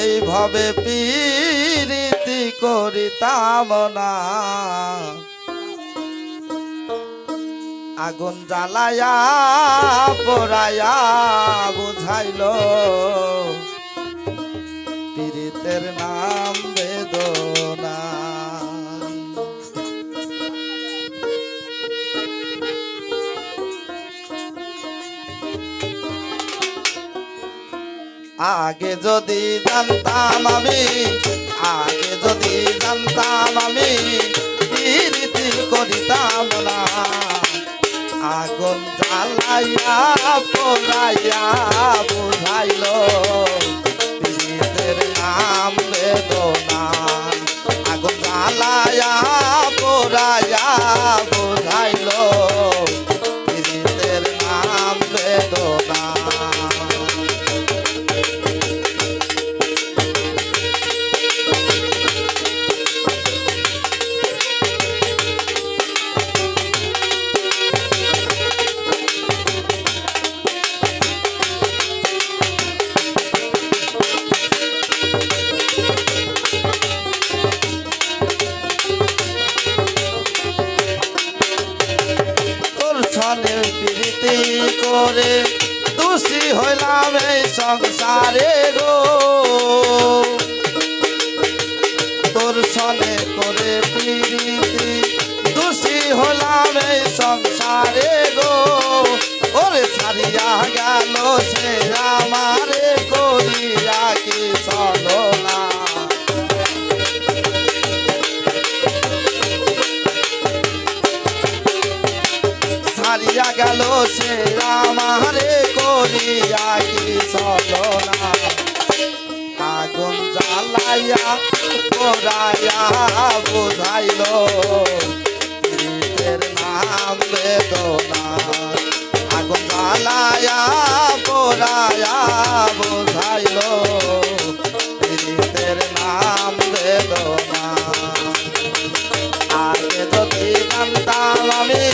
এইভাবে প্রীতি করিতাম না, আগুন জ্বালায়া পোড়ায়া বুঝাইল পীড়িতের নাম বেদনা। আগে যদি জানতাম আমি, আগে যদি জানতাম আমি প্রীতি করিতাম না, আগুন জ্বালাইয়া পোড়াইয়া বুঝাইল পীড়িতের নাম বেদনা। আগুন জ্বালাইয়া পোড়াইয়া বুঝাইল পীড়িতের নাম বেদনা। প্রীতি করে দোষী হইলাম এই সংসারে গো, তোর সনে করে প্রীতি দোষী হইলাম এই সংসারে গো। ওরে ছাড়িয়া গেল সে আমারে করিয়া কি ছলনা, ছাড়িয়া গেল সে আমারে করিয়া কি ছলনা। আগুন জ্বালাইয়া পোড়াইয়া বুঝাইল পীড়িতের নাম বেদনা। আগুন জ্বালাইয়া পোড়াইয়া বুঝাইল পীড়িতের নাম বেদনা। আগে যদি জানতাম আমি,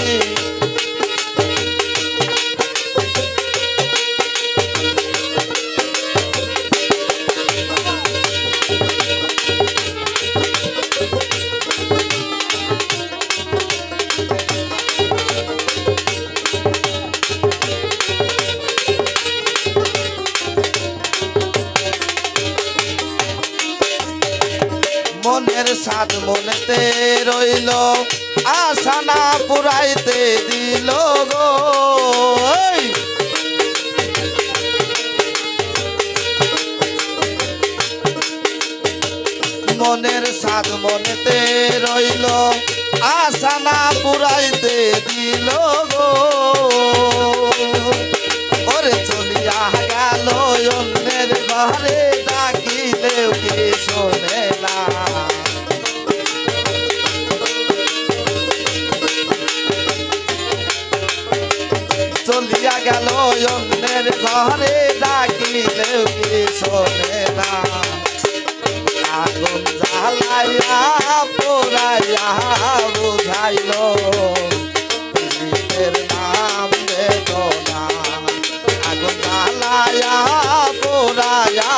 মনের সাধ মনেতে রইল আশা না পুরাইতে দিল গো। মনের সাধ মনেতে রইল আশা না পুরাইতে দিল গো। ওরে চলিয়া গেল অন্যের ঘরে ডাকিলেও কি শোনে না, চলিয়া গেল অন্যের ঘরে ডাকিলেও কি শোনে না। আগুন জ্বালাইয়া পোড়াইয়া বুঝাইল পীড়িতের নাম বেদনা। আগুন জ্বালাইয়া পোড়াইয়া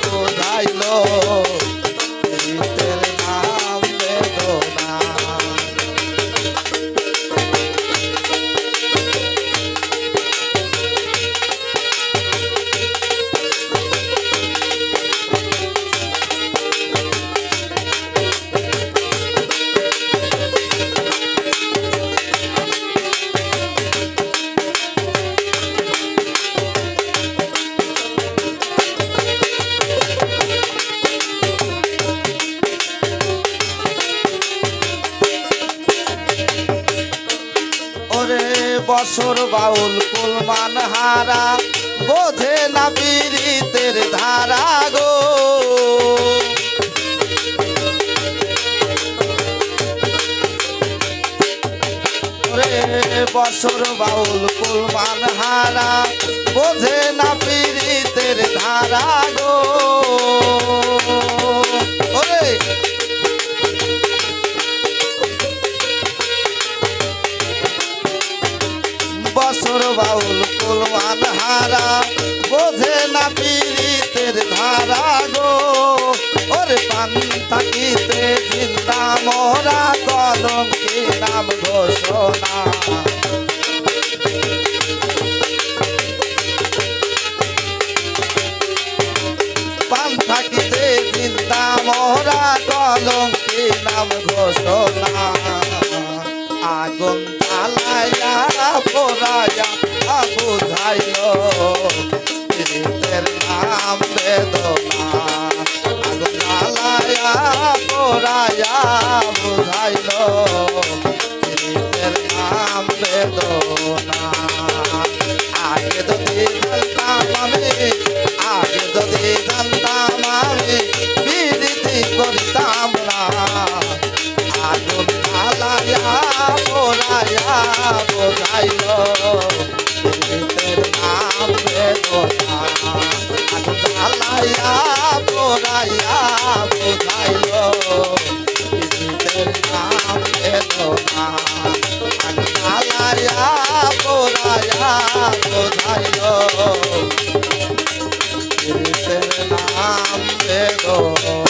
বুঝাইল পীড়িতের নাম বেদনা। বছর বাউল কুলমান হারা বোঝে না পীড়িতের ধারা গো। বছর বাউল কুলমান হারা বোঝে না পীড়িতের ধারা গো। বছর বাউল কুলমান হারা বোঝে না পীড়িতের ধারা গো ওরে পান থাকিতে জিন্দা মোরা কলঙ্কি নাম ঘোষণা পান থাকিতে জিন্দা মোরা কলঙ্কি নাম ঘোষণা আগুন জ্বালায়া পোড়ায়া বুঝাইল পীড়িতের নাম বেদনা আগুন জ্বালায়া পোড়ায়া বুঝাইল পীড়িতের নাম বেদনা আগে যদি জানতাম আমি আগে যদি জানতাম আমি পীড়িতি করিতাম না আগুন জ্বালায়া পোড়ায়া বোঝাইল পীড়িতের নাম বেদনা আগুন জ্বালায়া পোড়ায়া বোঝাইল পীড়িতের নাম বেদনা আগুন জ্বালায়া পোড়ায়া বোঝাইল পীড়িতের নাম বেদনা